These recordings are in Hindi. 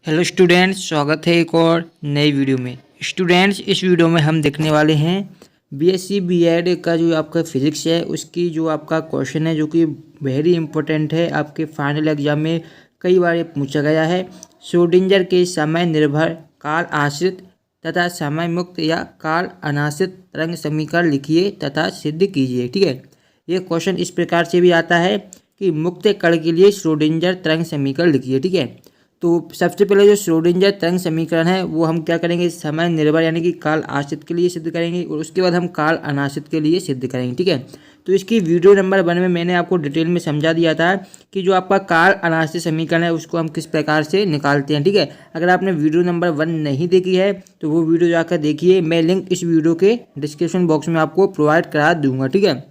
हेलो स्टूडेंट्स, स्वागत है एक और नई वीडियो में। स्टूडेंट्स, इस वीडियो में हम देखने वाले हैं बीएससी बीएड का जो आपका फिजिक्स है उसकी जो आपका क्वेश्चन है जो कि वेरी इंपॉर्टेंट है। आपके फाइनल एग्जाम में कई बार ये पूछा गया है। श्रोडिंगर के समय निर्भर काल आश्रित तथा समय मुक्त या काल अनाश्रित तरंग समीकरण लिखिए तथा सिद्ध कीजिए। ठीक है, ये क्वेश्चन इस प्रकार से भी आता है कि मुक्त कण के लिए श्रोडिंगर तरंग समीकरण लिखिए। ठीक है, तो सबसे पहले जो श्रोडिंगर तरंग समीकरण है वो हम क्या करेंगे, समय निर्भर यानी कि काल आश्रित के लिए सिद्ध करेंगे और उसके बाद हम काल अनाश्रित के लिए सिद्ध करेंगे। ठीक है, तो इसकी वीडियो नंबर 1 में मैंने आपको डिटेल में समझा दिया था कि जो आपका काल अनाश्रित समीकरण है उसको हम किस प्रकार से निकालते हैं। ठीक है, अगर आपने वीडियो नंबर 1 नहीं देखी है तो वो वीडियो जाकर देखिए। मैं लिंक इस वीडियो के डिस्क्रिप्शन बॉक्स में आपको प्रोवाइड करा दूंगा। ठीक है,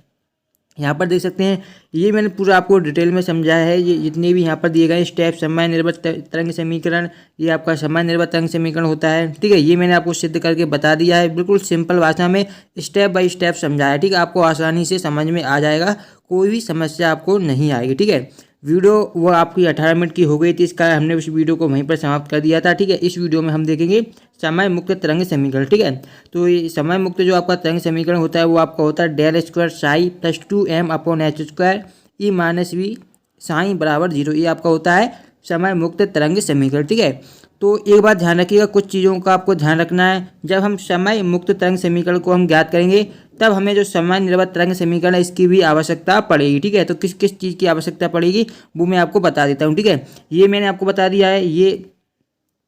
यहाँ पर देख सकते हैं ये मैंने पूरा आपको डिटेल में समझाया है। ये जितने भी यहाँ पर दिए गए स्टेप, समय निर्भर तरंग समीकरण, ये आपका समय निर्भर तरंग समीकरण होता है। ठीक है, ये मैंने आपको सिद्ध करके बता दिया है, बिल्कुल सिंपल भाषा में स्टेप बाय स्टेप समझाया है। ठीक है, आपको आसानी से समझ में आ जाएगा, कोई भी समस्या आपको नहीं आएगी। ठीक है, वीडियो वो आपकी 18 मिनट की हो गई थी, इस कारण हमने उस वीडियो को वहीं पर समाप्त कर दिया था। ठीक है, इस वीडियो में हम देखेंगे समय मुक्त तरंग समीकरण। ठीक है, तो ये समय मुक्त जो आपका तरंग समीकरण होता है वो आपका होता है del square psi plus 2m upon H square E minus V psi बराबर 0। ये आपका होता है समय मुक्त तरंग समीकरण। ठीक है, तो एक बात ध्यान रखिएगा, कुछ चीज़ों का आपको ध्यान रखना है। जब हम समय मुक्त तरंग समीकरण को हम ज्ञात करेंगे तब हमें जो समय निर्भर तरंग समीकरण है इसकी भी आवश्यकता पड़ेगी। ठीक है, तो किस किस चीज़ की आवश्यकता पड़ेगी वो मैं आपको बता देता हूँ। ठीक है, ये मैंने आपको बता दिया है, ये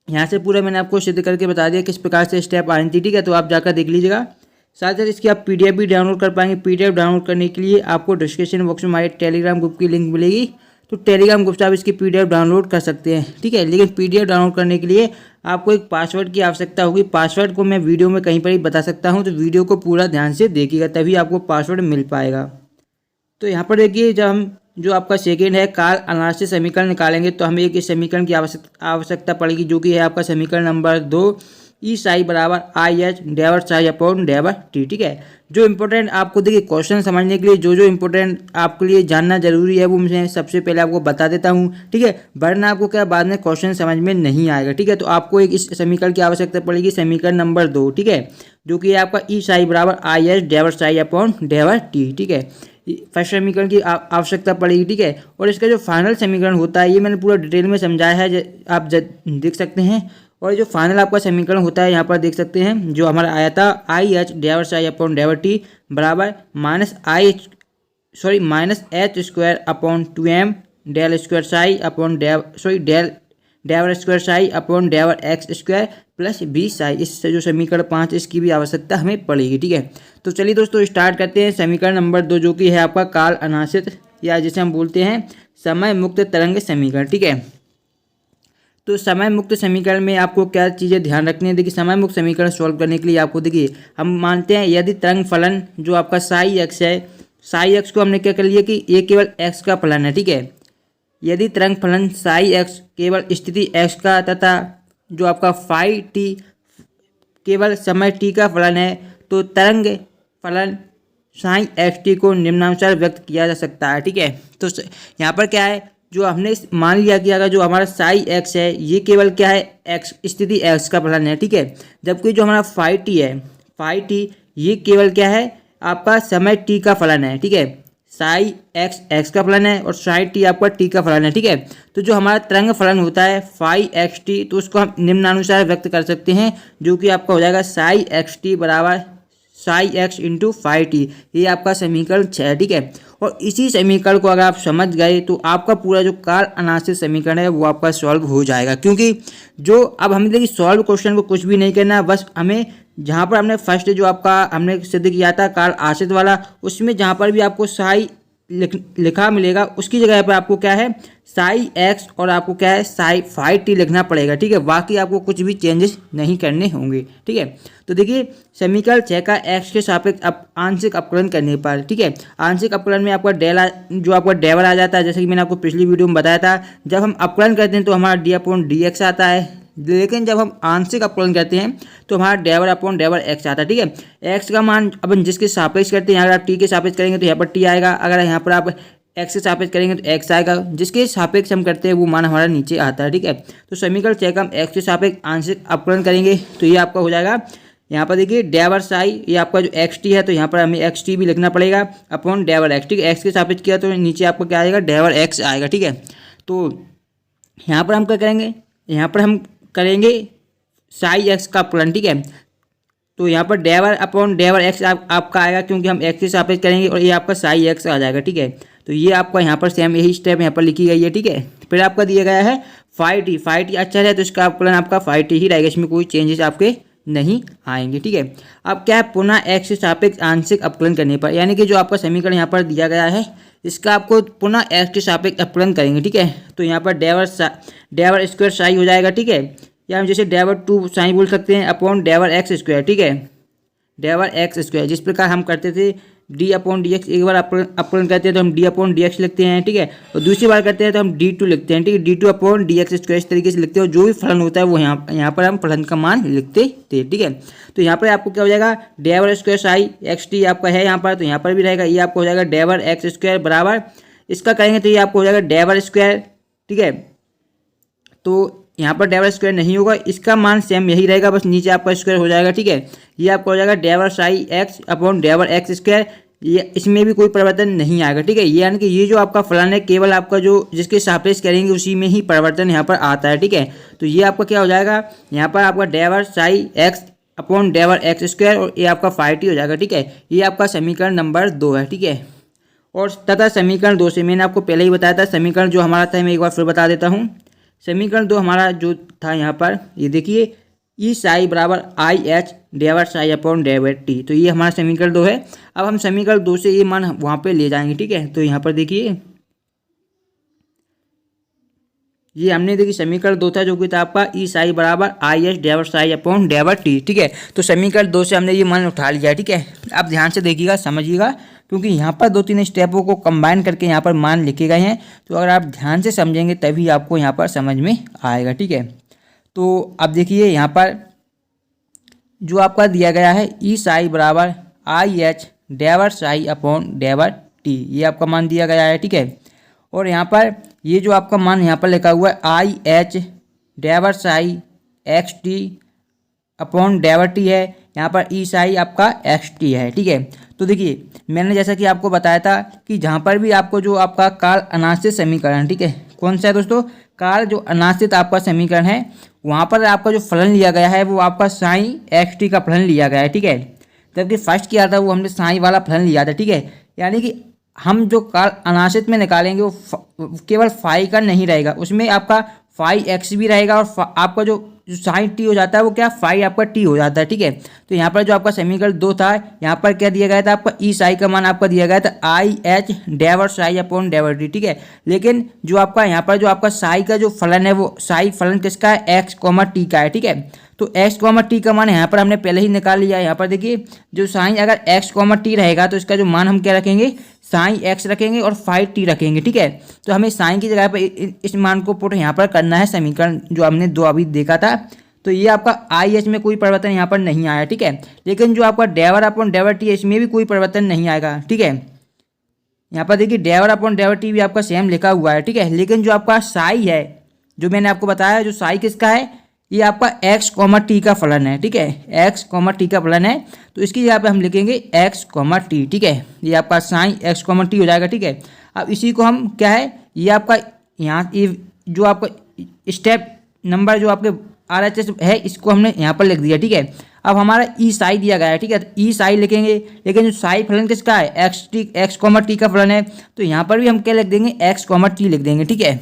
यहाँ से पूरा मैंने आपको सिद्ध करके बता दिया किस प्रकार से स्टेप आनी थी। ठीक है, तो आप जाकर देख लीजिएगा। साथ ही इसकी आप पीडीएफ भी डाउनलोड कर पाएंगे। पीडीएफ डाउनलोड करने के लिए आपको डिस्क्रिप्शन बॉक्स में हमारे टेलीग्राम ग्रुप की लिंक मिलेगी, तो टेलीग्राम ग्रुप से आप इसकी पीडीएफ डाउनलोड कर सकते हैं। ठीक है, लेकिन पीडीएफ डाउनलोड करने के लिए आपको एक पासवर्ड की आवश्यकता होगी। पासवर्ड को मैं वीडियो में कहीं पर ही बता सकता हूँ, तो वीडियो को पूरा ध्यान से देखिएगा तभी आपको पासवर्ड मिल पाएगा। तो यहाँ पर देखिए, जब हम जो आपका सेकेंड है काल अनाश्रित समीकरण निकालेंगे तो हमें एक इस समीकरण की आवश्यकता पड़ेगी जो कि है आपका समीकरण नंबर 2 ई साई बराबर I H डेवर psi upon डेवर T. ठीक है, जो इंपॉर्टेंट आपको देखिए क्वेश्चन समझने के लिए जो जो इंपॉर्टेंट आपके लिए जानना जरूरी है वो मैं सबसे पहले आपको बता देता हूँ। ठीक है, वरना आपको क्या बाद में क्वेश्चन समझ में नहीं आएगा। ठीक है, तो आपको एक इस समीकरण की आवश्यकता पड़ेगी, समीकरण नंबर 2। ठीक है, जो कि आपका ई साई बराबर I H डेवर psi upon डेवर T. ठीक है, फर्स्ट समीकरण की आवश्यकता पड़ेगी। ठीक है, और इसका जो फाइनल समीकरण होता है ये मैंने पूरा डिटेल में समझाया है, आप देख सकते हैं। और जो फाइनल आपका समीकरण होता है यहाँ पर देख सकते हैं, जो हमारा आया था I H डेवर psi upon डेवर T बराबर minus H square upon 2m del square psi upon डेवर स्क्वायर साई अपॉन डेवर X square plus B psi. इस जो समीकरण 5 इसकी भी आवश्यकता हमें पड़ेगी। ठीक है, तो चलिए दोस्तों स्टार्ट करते हैं। समीकरण नंबर 2 जो कि है आपका काल अनाश्रित या जिसे हम बोलते हैं समय मुक्त तरंग समीकरण। ठीक है, तो समय मुक्त समीकरण में आपको क्या चीज़ें ध्यान रखनी है। देखिए, समय मुक्त समीकरण सॉल्व करने के लिए आपको देखिए हम मानते हैं यदि तरंग फलन जो आपका साई एक्स है, साई एक्स को हमने क्या कर लिया कि ये केवल एक्स का फलन है। ठीक है, यदि तरंग फलन साई एक्स केवल स्थिति एक्स का तथा जो आपका फाई टी केवल समय टी का फलन है तो तरंग फलन साई एक्स टी को निम्नानुसार व्यक्त किया जा सकता है। ठीक है, तो यहाँ पर क्या है, जो हमने मान लिया कि अगर जो हमारा साई एक्स है ये केवल क्या है एक्स स्थिति एक्स का फलन है। ठीक है, जबकि जो हमारा फाई टी है, फाई टी ये केवल क्या है आपका समय टी का फलन है। ठीक है, साई एक्स एक्स का फलन है और साई टी आपका टी का फलन है। ठीक है, तो जो हमारा तरंग फलन होता है फाई एक्स टी तो उसको हम निम्नानुसार व्यक्त कर सकते हैं, जो कि आपका हो जाएगा साई एक्स टी बराबर psi x into phi t. ये आपका समीकरण 6 है। ठीक है, और इसी समीकरण को अगर आप समझ गए तो आपका पूरा जो काल अनाश्रित समीकरण है वो आपका सॉल्व हो जाएगा। क्योंकि जो अब हमें देखिए सॉल्व क्वेश्चन को कुछ भी नहीं करना, बस हमें जहाँ पर हमने फर्स्ट जो आपका हमने सिद्ध किया था काल आश्रित वाला, उसमें जहाँ पर भी आपको साई लिखा मिलेगा उसकी जगह पर आपको क्या है साई एक्स और आपको क्या है साई फाई टी लिखना पड़ेगा। ठीक है, बाकी आपको कुछ भी चेंजेस नहीं करने होंगे। ठीक है, तो देखिए समीकरण 6 का एक्स के सापेक्ष आंशिक अपकलन करने पर, ठीक है, आंशिक अपकलन में आपका जो आपका डेवर आ जाता है, जैसे कि मैंने आपको पिछली वीडियो में बताया था। जब हम अपकलन करते हैं तो हमारा डी अपॉन डी एक्स आता है, लेकिन जब हम आंशिक अपकलन करते हैं तो हमारा डेवर अपॉन डेवर एक्स आता है। ठीक है, एक्स का मान अपन जिसके सापेक्ष करते हैं, अगर आप टी के सापेक्ष करेंगे तो यहाँ पर टी आएगा, अगर यहाँ पर आप एक्स के सापेक्ष करेंगे तो एक्स आएगा, जिसके सापेक्ष हम करते हैं वो मान हमारा नीचे आता है। ठीक है, तो समीकरण 6 का हम एक्स के सापेक्ष आंशिक अपकलन करेंगे तो ये आपका हो जाएगा, यहाँ पर देखिए डेवर साई, ये आपका जो एक्स टी है तो यहाँ पर हमें एक्स टी भी लिखना पड़ेगा अपॉन डेवर एक्स। ठीक है, एक्स के सापेक्ष किया तो नीचे आपका क्या आएगा, डेवर एक्स आएगा। ठीक है, तो यहाँ पर हम क्या करेंगे, यहाँ पर हम करेंगे साई एक्स का अपकलन। ठीक है, तो यहाँ पर डेवर अपॉन डेवर एक्स आपका आएगा, क्योंकि हम एक्स के सापेक्ष करेंगे और ये आपका साई एक्स आ जाएगा। ठीक है, तो ये आपका यहाँ पर सेम यही स्टेप यहाँ पर लिखी गई है। ठीक है, फिर आपका दिया गया है फाइव टी अच्छा है तो इसका अपकलन आपका फाइव टी ही रहेगा, इसमें कोई चेंजेस आपके नहीं आएंगे। ठीक है, अब क्या है, पुनः एक्स के सापेक्ष आंशिक अपकलन करने पर, यानी कि जो आपका समीकरण यहाँ पर दिया गया है इसका आपको पुनः एक्स के सापेक्ष अपकलन करेंगे। ठीक है, तो यहाँ पर डेवर स्क्वायर साई हो जाएगा। ठीक है, या हम जैसे डेवर टू साई बोल सकते हैं अपॉन डेवर एक्स स्क्वायर। ठीक है, डेवर एक्स स्क्वायर जिस प्रकार हम करते थे डी अपॉन डी एक्स, एक बार अपकलन करते हैं तो हम डी अपॉन डी एक्स लिखते हैं। ठीक है, और दूसरी बार करते हैं तो हम डी टू लिखते हैं। ठीक है, D two upon D x square इस तरीके से लिखते हैं, और जो भी फलन होता है वो यहाँ पर हम फलन का मान लिखते थे। ठीक है, तो यहाँ पर आपको क्या हो जाएगा, डेवर स्क्वायर साई एक्स टी आपका है यहाँ पर, तो यहाँ पर भी रहेगा, ये आपको हो जाएगा डेवर एक्स स्क्वायर बराबर इसका करेंगे तो ये आपको हो जाएगा डेवर स्क्वायर। ठीक है, तो यहाँ पर डेवर स्क्वायर नहीं होगा, इसका मान सेम यही रहेगा, बस नीचे आपका स्क्वायर हो जाएगा। ठीक है, ये आपका हो जाएगा डेवर साई एक्स अपॉन डेवर एक्स स्क्वायर, ये इसमें भी कोई परिवर्तन नहीं आएगा। ठीक है, ये यानी कि ये जो आपका फलन है केवल आपका जो जिसके सापेक्ष करेंगे उसी में ही परिवर्तन यहाँ पर आता है। ठीक है, तो ये आपका क्या हो जाएगा, यहाँ पर आपका डेवर साई एक्स अपॉन डेवर एक्स स्क्वायर और ये आपका फाइव टी हो जाएगा। ठीक है, ये आपका समीकरण नंबर 2 है। ठीक है, और तथा समीकरण 2 से मैंने आपको पहले ही बताया था, समीकरण जो हमारा था मैं एक बार फिर बता देता हूँ। समीकरण 2 हमारा जो था यहाँ पर ये देखिए, ई साई बराबर I H डेवर psi upon डेवर T, तो ये हमारा समीकरण 2 है। अब हम समीकरण 2 से ये मान वहाँ पे ले जाएंगे। ठीक है, तो यहाँ पर देखिए ये हमने देखिए समीकरण 2 था जो कि था आपका ई साई बराबर I H डेवर psi upon डेवर T. ठीक है, तो समीकरण 2 से हमने ये मान उठा लिया। ठीक है, आप ध्यान से देखिएगा, समझिएगा, क्योंकि यहाँ पर 2-3 स्टेपों को कंबाइन करके यहाँ पर मान लिखे गए हैं, तो अगर आप ध्यान से समझेंगे तभी आपको यहाँ पर समझ में आएगा। ठीक है, तो अब देखिए यहाँ पर जो आपका दिया गया है ई साई बराबर I H डेवर psi upon डेवर T, ये आपका मान दिया गया है। ठीक है, और यहाँ पर ये जो आपका मान यहाँ पर लिखा हुआ है I H डेवर psi x T upon डेवर T है, यहाँ पर ई साई आपका एक्स टी है। ठीक है, तो देखिए मैंने जैसा कि आपको बताया था कि जहाँ पर भी आपको जो आपका काल अनाश्रित समीकरण, ठीक है, कौन सा है दोस्तों, काल जो अनाश्रित आपका समीकरण है वहाँ पर आपका जो फलन लिया गया है वो आपका साई एक्स टी का फलन लिया गया है। ठीक है, जबकि फर्स्ट किया था वो हमने साई वाला फलन लिया था। ठीक है, यानी कि हम जो काल अनाश्रित में निकालेंगे वो केवल फाई का नहीं रहेगा, उसमें आपका फाई एक्स भी रहेगा और आपका जो साइन टी हो जाता है वो क्या फाई आपका टी हो जाता है। ठीक है, तो यहाँ पर जो आपका समीकरण 2 था यहाँ पर क्या दिया गया था, आपका ई साई का मान आपका दिया गया था I H डेवर psi upon डेवर T. ठीक है, लेकिन जो आपका यहाँ पर जो आपका साई का जो फलन है वो साई फलन किसका है, एक्स कॉमा टी का है। ठीक है, तो एक्स कॉमा टी का मान यहाँ पर हमने पहले ही निकाल लिया है। यहाँ पर देखिए जो साइन अगर एक्स कॉमा टी रहेगा तो इसका जो मान हम क्या रखेंगे, साइन एक्स रखेंगे और फाइव टी रखेंगे। ठीक है, तो हमें साइन की जगह पर इस मान को पुट यहाँ पर करना है, समीकरण जो हमने 2 अभी देखा था। तो ये आपका आई एच में कोई परिवर्तन यहाँ पर नहीं आया। ठीक है, लेकिन जो आपका डेवर अपॉन डेवर टी है इसमें भी कोई परिवर्तन नहीं आएगा। ठीक है, यहाँ पर देखिए डेवर अपॉन डेवर टी भी आपका सेम लिखा हुआ है। ठीक है, लेकिन जो आपका साई है जो मैंने आपको बताया, जो साई किसका है, ये आपका एक्स कॉमा टी का फलन है। ठीक है, एक्स कॉमा टी का फलन है, तो इसकी जगह पे हम लिखेंगे एक्स कॉमा टी। ठीक है, ये आपका साइन एक्स कॉमा टी हो जाएगा। ठीक है, अब इसी को हम क्या है, ये आपका यहाँ ये जो आपका स्टेप नंबर जो आपके RHS है इसको हमने यहाँ पर लिख दिया। ठीक है, अब हमारा ई साई दिया गया है। ठीक है, तो ई साई लिखेंगे, लेकिन जो साई फलन किसका है, एक्स कॉमा टी का फलन है, तो यहाँ पर भी हम क्या लिख देंगे, एक्स कॉमा टी लिख देंगे। ठीक है,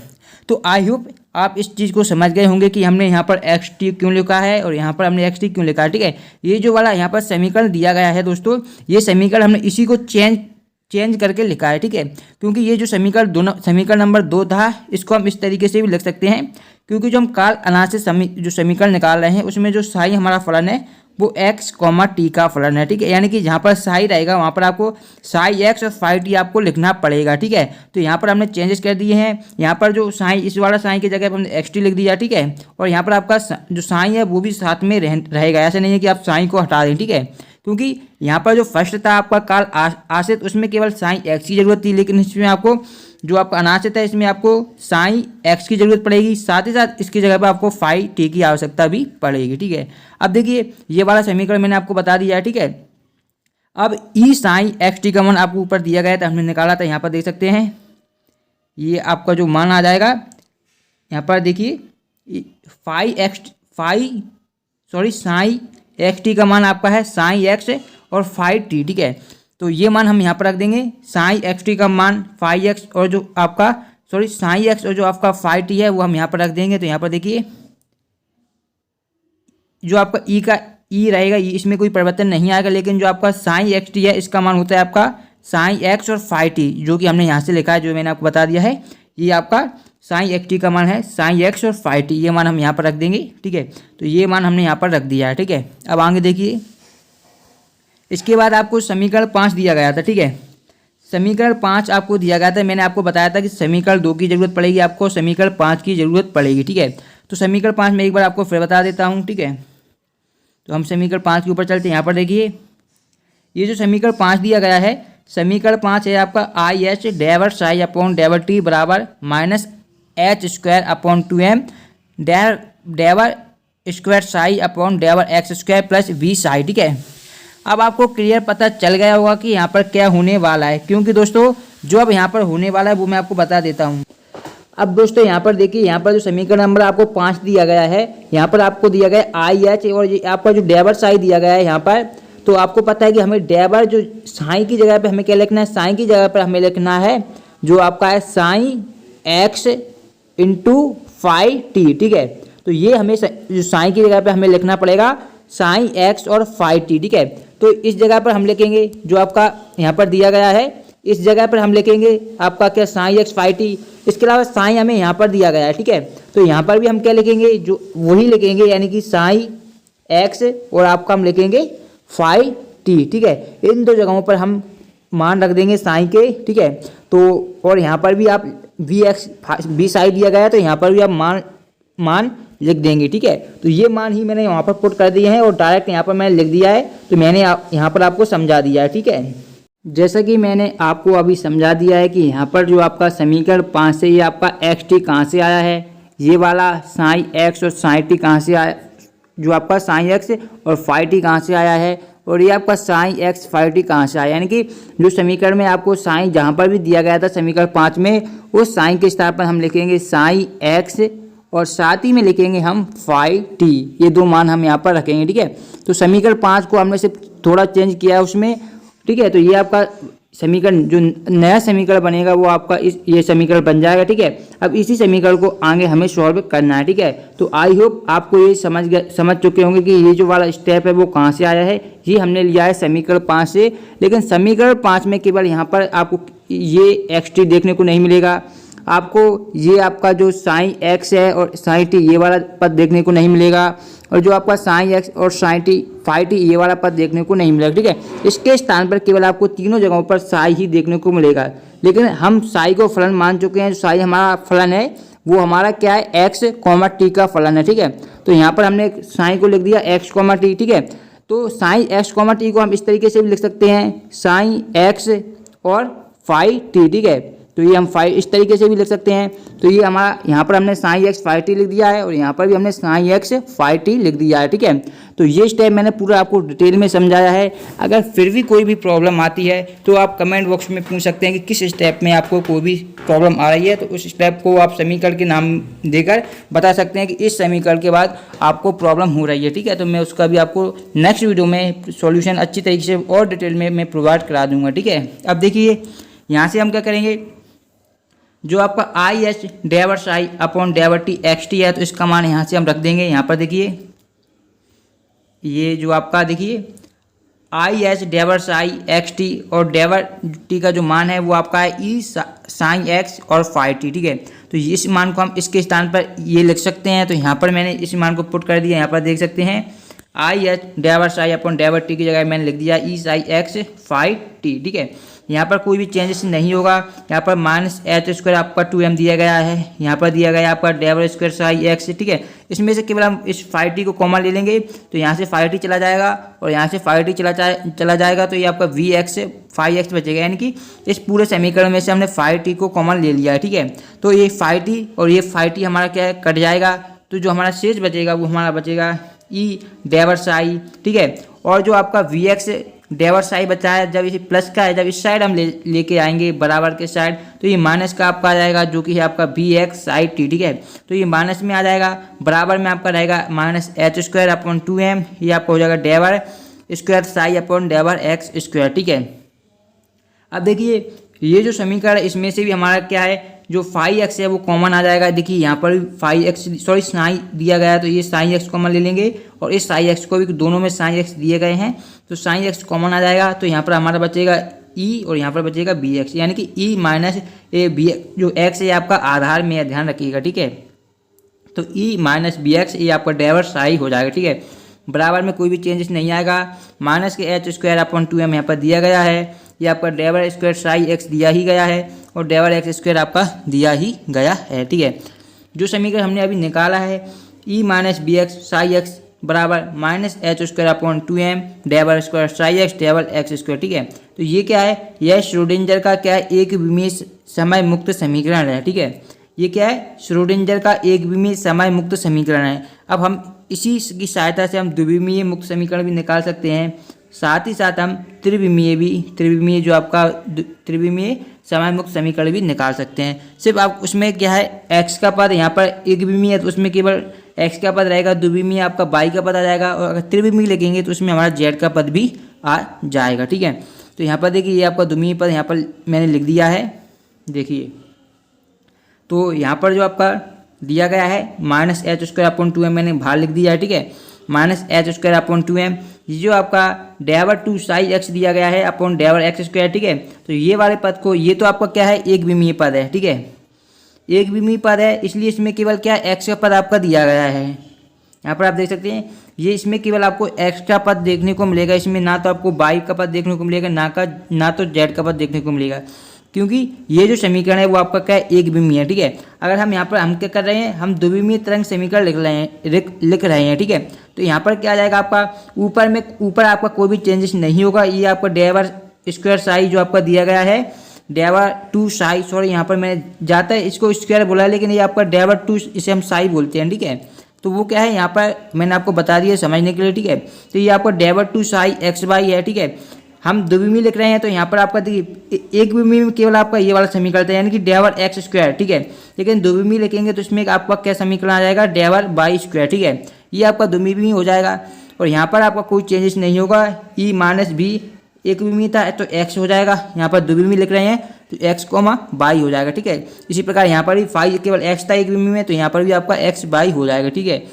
तो आई होप आप इस चीज़ को समझ गए होंगे कि हमने यहाँ पर एक्स टी क्यों लिखा है और यहाँ पर हमने एक्स टी क्यों लिखा है। ठीक है, ये जो वाला यहाँ पर समीकरण दिया गया है दोस्तों, ये समीकरण हमने इसी को चेंज करके लिखा है। ठीक है, क्योंकि ये जो समीकरण नंबर 2 था इसको हम इस तरीके से भी लिख सकते हैं, क्योंकि जो हम काल अनाश्रित जो समीकरण निकाल रहे हैं उसमें जो साई हमारा फलन है वो एक्स कॉमा टी का फलन है। ठीक है, यानी कि जहाँ पर साई रहेगा वहाँ पर आपको साई एक्स और फाइव टी आपको लिखना पड़ेगा। ठीक है, तो यहाँ पर हमने चेंजेस कर दिए हैं, यहाँ पर जो साई इस वाला साई की जगह पर हमने एक्स टी लिख दिया। ठीक है, और यहाँ पर आपका जो साई है वो भी साथ में रहेगा, ऐसा नहीं है कि आप साई को हटा दें। ठीक है, क्योंकि यहाँ पर जो फर्स्ट था आपका काल आश्रित, उसमें केवल साइन एक्स की जरूरत थी, लेकिन इसमें आपको जो आपका अनाश्रित है इसमें आपको साइन एक्स की जरूरत पड़ेगी, साथ ही साथ इसकी जगह पर आपको फाई टी की आवश्यकता भी पड़ेगी। ठीक है, अब देखिए ये वाला समीकरण मैंने आपको बता दिया है। ठीक है, अब ई साइन एक्स टी का मान आपको ऊपर दिया गया था, हमने निकाला था, यहाँ पर देख सकते हैं ये आपका जो मान आ जाएगा यहाँ पर देखिए साइन एक्स टी का मान आपका है साइन एक्स और फाई टी। ठीक है, तो ये मान हम यहाँ पर रख देंगे, साइन एक्स टी का मान फाई एक्स और जो आपका साइन एक्स और जो आपका फाई टी है वो हम यहाँ पर रख देंगे। तो यहाँ पर देखिए जो आपका ई का ई रहेगा, इसमें कोई परिवर्तन नहीं आएगा, लेकिन जो आपका साइन एक्स टी है इसका मान होता है आपका साइन एक्स और फाई टी, जो कि हमने यहाँ से लिखा है, जो मैंने आपको बता दिया है। ये आपका साइन एक्स टी का मान है साइन एक्स और फाई टी, ये मान हम यहाँ पर रख देंगे। ठीक है, तो ये मान हमने यहाँ पर रख दिया है। ठीक है, अब आगे देखिए, इसके बाद आपको समीकरण 5 दिया गया था। ठीक है, समीकरण 5 आपको दिया गया था, मैंने आपको बताया था कि समीकरण 2 की जरूरत पड़ेगी, आपको समीकरण 5 की जरूरत पड़ेगी। ठीक है, तो समीकरण 5 में एक बार आपको फिर बता देता हूँ। ठीक है, तो हम समीकरण 5 के ऊपर चलते हैं। यहाँ पर देखिए ये जो समीकरण 5 दिया गया है, समीकरण 5 है आपका I H डेवर psi upon डेवर T बराबर minus H square upon 2m डेवर स्क्वायर साई अपॉन डेवर X square plus V psi. ठीक है, अब आपको क्लियर पता चल गया होगा कि यहाँ पर क्या होने वाला है, क्योंकि दोस्तों जो अब यहाँ पर होने वाला है वो मैं आपको बता देता हूँ। अब दोस्तों यहाँ पर देखिए, यहाँ पर जो समीकरण नंबर आपको 5 दिया गया है, यहाँ पर आपको दिया गया है आई एच और ये आपका जो डेवर साई दिया गया है यहाँ पर, तो आपको पता है कि हमें डेवर जो साइन की जगह पे हमें क्या लिखना है, साइन की जगह पर हमें लिखना है जो आपका है sine x into phi T. ठीक है, तो ये हमें जो साइन की जगह पे हमें लिखना पड़ेगा साइन एक्स और फाई टी। ठीक है, तो इस जगह पर हम लिखेंगे जो आपका यहाँ पर दिया गया है, इस जगह पर हम लिखेंगे आपका क्या साइन एक्स फाई टी। इसके अलावा साइन हमें यहाँ पर दिया गया है। ठीक है, तो यहाँ पर भी हम क्या लिखेंगे, जो वही लिखेंगे, यानी कि साइन एक्स और आपका हम लिखेंगे फाई टी। ठीक है, इन दो जगहों पर हम मान रख देंगे साइन के। ठीक है, तो और यहाँ पर भी आप वी एक्स बी साई दिया गया है, तो यहाँ पर भी आप मान लिख देंगे। ठीक है, तो ये मान ही मैंने यहाँ पर पुट कर दिए हैं और डायरेक्ट यहाँ पर मैंने लिख दिया है, तो मैंने यहाँ पर आपको समझा दिया है। ठीक है, जैसा कि मैंने आपको अभी समझा दिया है कि यहाँ पर जो आपका समीकरण 5 से ये आपका एक्स टी कहाँ से आया है, ये वाला साइन एक्स और साइन टी कहाँ से आया, जो आपका साइन एक्स और फाई टी कहाँ से आया है, और ये आपका साइन एक्स फाई टी कहाँ से आया, यानी कि जो समीकरण में आपको साइन जहाँ पर भी दिया गया था समीकरण 5 में, उस साइन के स्थान पर हम लिखेंगे साइन एक्स और साथ ही में लिखेंगे हम फाई टी। ये दो मान हम यहाँ पर रखेंगे। ठीक है, तो समीकरण 5 को हमने सिर्फ थोड़ा चेंज किया है उसमें। ठीक है, तो ये आपका समीकरण जो नया समीकरण बनेगा वो आपका ये समीकरण बन जाएगा। ठीक है, अब इसी समीकरण को आगे हमें सॉल्व करना है। ठीक है, तो आई होप आपको ये समझ चुके होंगे कि ये जो वाला स्टेप है वो कहाँ से आया है। ये हमने लिया है समीकरण 5 से, लेकिन समीकरण 5 में केवल यहाँ पर आपको ये एक्स टी देखने को नहीं मिलेगा, आपको ये आपका जो साइन एक्स है और साइन टी ये वाला पद देखने को नहीं मिलेगा, और जो आपका साइन एक्स और साइन टी फाई टी ये वाला पद देखने को नहीं मिलेगा। ठीक है, इसके स्थान पर केवल आपको तीनों जगहों पर साई ही देखने को मिलेगा, लेकिन हम साई को फलन मान चुके हैं। जो साई हमारा फलन है वो हमारा क्या है, एक्स कॉमा टी का फलन है। ठीक है, तो यहाँ पर हमने साइन को लिख दिया एक्स कॉमा टी। ठीक है, तो साइन एक्स कॉमा टी को हम इस तरीके से भी लिख सकते हैं, साइन एक्स और फाई टी। ठीक है, तो ये हम फाई इस तरीके से भी लिख सकते हैं। तो ये हमारा यहाँ पर हमने साइन एक्स फाई टी लिख दिया है और यहाँ पर भी हमने साइन एक्स फाई टी लिख दिया है। ठीक है, तो ये स्टेप मैंने पूरा आपको डिटेल में समझाया है। अगर फिर भी कोई भी प्रॉब्लम आती है तो आप कमेंट बॉक्स में पूछ सकते हैं कि किस स्टेप में आपको कोई भी प्रॉब्लम आ रही है, तो उस स्टेप को आप समीकरण के नाम देकर बता सकते हैं कि इस समीकरण के बाद आपको प्रॉब्लम हो रही है। ठीक है, तो मैं उसका भी आपको नेक्स्ट वीडियो में सॉल्यूशन अच्छी तरीके से और डिटेल में मैं प्रोवाइड करा दूंगा। ठीक है, अब देखिए यहाँ से हम क्या करेंगे, जो आपका I H डेवर psi upon डेवर T X T है, तो इसका मान यहाँ से हम रख देंगे। यहाँ पर देखिए ये जो आपका देखिए I H डेवर psi x T और डेवर टी का जो मान है वो आपका है ई साइन एक्स और फाई टी। ठीक है, तो इस मान को हम इसके स्थान पर ये लिख सकते हैं। तो यहाँ पर मैंने इस मान को पुट कर दिया, यहाँ पर देख सकते हैं I H डेवर psi upon डेवर T की जगह मैंने लिख दिया E psi X phi T. ठीक है, यहाँ पर कोई भी चेंजेस नहीं होगा। यहाँ पर माइनस एच स्क्वायर आपका 2m दिया गया है, यहाँ पर दिया गया आपका डेवर स्क्वायर साई एक्स, ठीक है। इसमें से केवल हम इस 5t को कॉमन ले लेंगे तो यहाँ से 5t चला जाएगा और यहाँ से 5t चला जाएगा तो ये आपका वी एक्स 5x बचेगा, यानी कि इस पूरे समीकरण में से हमने 5t को कॉमन ले लिया है, ठीक है। तो ये 5t और ये 5t हमारा क्या है, कट जाएगा, तो जो हमारा शेष बचेगा वो हमारा बचेगा ई डेवर साई, ठीक है। और जो आपका वी एक्स डेवर साई बचा है, जब इसे प्लस का है, जब इस साइड हम लेके आएंगे बराबर के साइड, तो ये माइनस का आपका आ जाएगा जो कि है आपका वी एक्स साई टी, ठीक है। तो ये माइनस में आ जाएगा, बराबर में आपका रहेगा minus H square upon 2m, ये आपका हो जाएगा डेवर स्क्वायर साई अपॉन डेवर एक्स स्क्वायर, ठीक है। अब देखिए ये जो समीकरण है इसमें से भी हमारा क्या है, जो 5x है वो कॉमन आ जाएगा। देखिए यहाँ पर भी 5x सॉरी साई दिया गया है तो ये साई एक्स कॉमन ले लेंगे और इस साई एक्स को भी, दोनों में साई एक्स दिए गए हैं तो साई एक्स कॉमन आ जाएगा। तो यहाँ पर हमारा बचेगा e और यहाँ पर बचेगा बी एक्स, यानी कि e माइनस ए बी, जो x है आपका आधार में, ध्यान रखिएगा, ठीक है। तो e माइनस बी एक्स ये आपका डेवर साई हो जाएगा, ठीक है। बराबर में कोई भी चेंजेस नहीं आएगा। माइनस के एच स्क्वायर अपॉन 2m यहाँ पर दिया गया है, ये आपका डेवर स्क्वायर साई एक्स दिया ही गया है और डेवर एक्स स्क्वायर आपका दिया ही गया है, ठीक है। जो समीकरण हमने अभी निकाला है E minus B X psi X बराबर minus H square upon 2m डेवर स्क्वायर साई एक्स डेवर एक्स स्क्वायर, ठीक है। तो ये क्या है, यह श्रोडिंजर का क्या है, एक विमीय समय मुक्त समीकरण है, ठीक है। ये क्या है, श्रोडिंजर का एक विमीय समय मुक्त समीकरण है। अब हम इसी की सहायता से हम द्विविमीय मुक्त समीकरण भी निकाल सकते हैं, साथ ही साथ हम त्रिविमीय जो आपका त्रिविमीय समय मुक्त समीकरण भी निकाल सकते हैं। सिर्फ आप उसमें क्या है, x का पद यहाँ पर एक विमीय है तो उसमें केवल x का पद रहेगा, द्विविमीय आपका y का पद आ जाएगा और अगर त्रिविमीय लिखेंगे तो उसमें हमारा z का पद भी आ जाएगा, ठीक है। तो यहाँ पर देखिए ये आपका द्विविमीय पद यहाँ पर मैंने लिख दिया है, देखिए। तो यहाँ पर जो आपका दिया गया है minus H square upon 2m मैंने बाहर लिख दिया है, ठीक है। Minus H square upon 2m, ये जो आपका डेवर 2 साई एक्स दिया गया है अपॉन डेवर एक्स स्क्वायर, ठीक है। तो ये वाले पद को, ये तो आपका क्या है, एक विमीय पद है, ठीक है, एक विमीय पद है, इसलिए इसमें केवल क्या एक्स का पद आपका दिया गया है। यहाँ पर आप देख सकते हैं ये इसमें केवल आपको एक्स का पद देखने को मिलेगा, इसमें ना तो आपको वाई का पद देखने को मिलेगा ना तो जेड का पद देखने को मिलेगा, क्योंकि ये जो समीकरण है वो आपका क्या है, एक विमीय है, ठीक है। अगर हम यहाँ पर हम क्या कर रहे हैं, हम द्विविमीय तरंग समीकरण लिख रहे हैं, ठीक है। तो यहाँ पर क्या आ जाएगा आपका, ऊपर आपका कोई भी चेंजेस नहीं होगा। ये आपका डेवर स्क्वायर साई जो आपका दिया गया है, डेवर 2 साई, सॉरी यहाँ पर मैंने जाता है इसको स्क्वायर बोला, लेकिन ये आपका डेवर 2 इसे हम साई बोलते हैं, ठीक है। तो वो क्या है, यहाँ पर मैंने आपको बता दिया समझने के लिए, ठीक है। तो ये आपका डेवर 2 साई एक्स वाई है, ठीक है। हम द्विविमीय लिख रहे हैं तो यहाँ पर आपका देखिए एक विमीय में केवल आपका ये वाला समीकरण है, यानी कि डेवर एक्स स्क्वायर, ठीक है। लेकिन द्विविमीय लिखेंगे तो इसमें आपका क्या समीकरण आ जाएगा, डेवर वाई स्क्वायर, ठीक है। ये आपका द्विविमीय हो जाएगा और यहाँ पर आपका कोई चेंजेस नहीं होगा। ई माइनस बी एक विमीय था तो एक्स हो जाएगा, यहाँ पर द्विविमीय लिख रहे हैं तो एक्स कोमा बाई हो जाएगा, ठीक है। इसी प्रकार यहाँ पर भी फाई केवल एक्स था एक विमीय में, तो यहाँ पर भी आपका एक्स बाई हो जाएगा, ठीक है।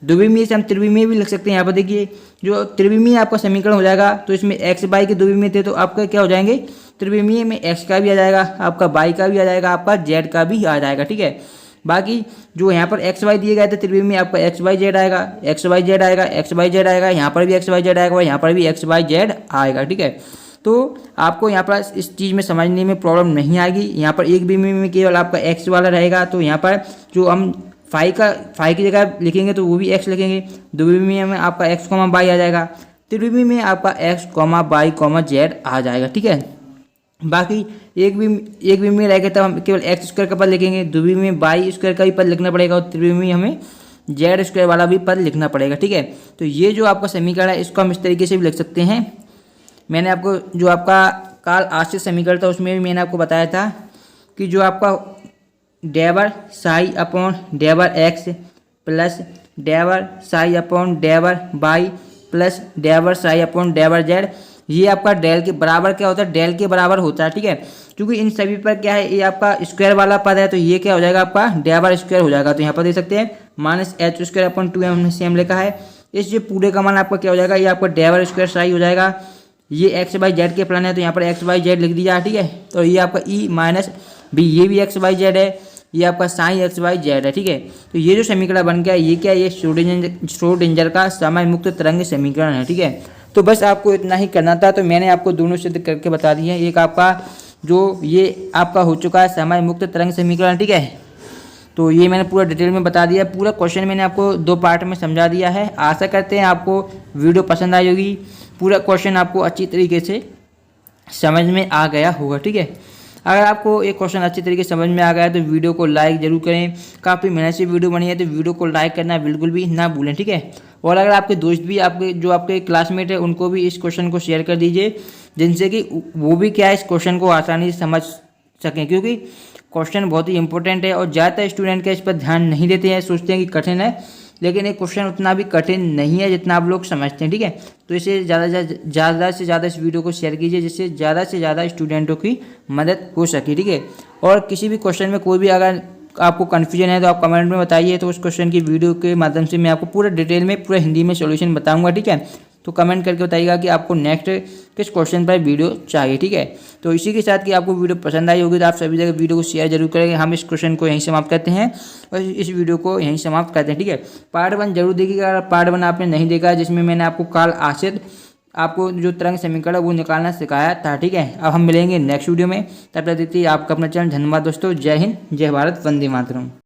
द्विविमीय से हम त्रिविमीय भी लिख सकते हैं। यहाँ पर देखिए जो त्रिविमीय आपका समीकरण हो जाएगा तो इसमें एक्स बाई के द्विविमीय थे तो आपका क्या हो जाएंगे, त्रिविमीय में एक्स का भी आ जाएगा, आपका बाई का भी आ जाएगा, आपका जेड का भी आ जाएगा, ठीक है। बाकी जो यहाँ पर एक्स वाई दिए गए थे त्रिविमीय, आपका एक्स वाई जेड आएगा, एक्स वाई जेड आएगा, एक्स वाई जेड आएगा, यहाँ पर भी एक्स वाई जेड आएगा और यहाँ पर भी एक्स वाई जेड आएगा, ठीक है। तो आपको यहाँ पर इस चीज़ में समझने में प्रॉब्लम नहीं आएगी। यहाँ पर एक विमीय में केवल आपका एक्स वाला रहेगा, तो यहाँ पर जो हम फाई की जगह लिखेंगे तो वो भी एक्स लिखेंगे। द्विविमीय में आपका एक्स कॉमा बाई आ जाएगा, त्रिविमीय में आपका X comma Y comma Z आ जाएगा, ठीक है। बाकी एक विमीय रहेगा तब हम केवल एक्स स्क्वायर का पद लिखेंगे, द्विविमीय में बाई स्क्वायर का भी पद लिखना पड़ेगा और त्रिविमीय हमें जेड स्क्वायर वाला भी पद लिखना पड़ेगा, ठीक है। तो ये जो आपका समीकरण है इसको हम इस तरीके से भी लिख सकते हैं। मैंने आपको जो आपका काल आश्रित समीकरण था उसमें भी मैंने आपको बताया था कि जो आपका डेवर साई अपॉन डेवर एक्स प्लस डेवर साई अपॉन डेवर बाई प्लस डेवर साई अपॉन डेवर जेड, ये आपका डेल के बराबर क्या होता है, डेल के बराबर होता है, ठीक है। क्योंकि इन सभी पर क्या है, ये आपका स्क्वायर वाला पद है तो ये क्या हो जाएगा, आपका डेवर स्क्वायर हो जाएगा। तो यहाँ पर देख सकते हैं minus H square upon 2m से हम लिखा है, इस जो पूरे का मान आपका क्या हो जाएगा, ये आपका डेवर स्क्वायर साई हो जाएगा। ये एक्स बाई जेड के प्लान है तो यहाँ पर एक्स बाई जेड लिख दिया, ठीक है। तो ये आपका ई माइनस बी, ये भी एक्स बाई जेड है, ये आपका साइन एक्स बाई जेड है, ठीक है। तो ये जो समीकरण बन गया ये क्या है, ये श्रोडिंजर का समय मुक्त तरंग समीकरण है, ठीक है। तो बस आपको इतना ही करना था। तो मैंने आपको दोनों सिद्ध करके बता दिए हैं। एक आपका जो ये आपका हो चुका है समय मुक्त तरंग समीकरण, ठीक है। तो ये मैंने पूरा डिटेल में बता दिया, पूरा क्वेश्चन मैंने आपको 2 पार्ट में समझा दिया है। आशा करते हैं आपको वीडियो पसंद आई होगी, पूरा क्वेश्चन आपको अच्छी तरीके से समझ में आ गया होगा, ठीक है। अगर आपको एक क्वेश्चन अच्छी तरीके से समझ में आ गया है तो वीडियो को लाइक जरूर करें। काफ़ी मेहनत से वीडियो बनी है तो वीडियो को लाइक करना बिल्कुल भी ना भूलें, ठीक है। और अगर आपके दोस्त भी आपके क्लासमेट है उनको भी इस क्वेश्चन को शेयर कर दीजिए, जिनसे कि वो भी क्या है इस क्वेश्चन को आसानी से समझ सकें, क्योंकि क्वेश्चन बहुत ही इंपॉर्टेंट है और ज़्यादातर स्टूडेंट का इस पर ध्यान नहीं देते हैं, सोचते हैं कि कठिन है, लेकिन ये क्वेश्चन उतना भी कठिन नहीं है जितना आप लोग समझते हैं, ठीक है। तो इसे ज़्यादा से ज़्यादा इस वीडियो को शेयर कीजिए, जिससे ज़्यादा से ज़्यादा स्टूडेंटों की मदद हो सके, ठीक है। और किसी भी क्वेश्चन में कोई भी अगर आपको कन्फ्यूजन है तो आप कमेंट में बताइए, तो उस क्वेश्चन की वीडियो के माध्यम से मैं आपको पूरा डिटेल में पूरा हिंदी में सॉल्यूशन बताऊंगा, ठीक है। तो कमेंट करके बताइएगा कि आपको नेक्स्ट किस क्वेश्चन पर वीडियो चाहिए, ठीक है। तो इसी के साथ कि आपको वीडियो पसंद आई होगी तो आप सभी जगह वीडियो को शेयर जरूर करेंगे। हम इस क्वेश्चन को यहीं समाप्त करते हैं और इस वीडियो को यहीं समाप्त करते हैं, ठीक है। पार्ट 1 जरूर देखिएगा, अगर पार्ट 1 आपने नहीं देखा, जिसमें मैंने आपको काल आश्रित आपको जो तरंग समीकरण है वो निकालना सिखाया था, ठीक है। अब हम मिलेंगे नेक्स्ट वीडियो में, तब तक देखिए आपका अपना चैनल। धन्यवाद दोस्तों, जय हिंद, जय भारत, वंदे मातरम।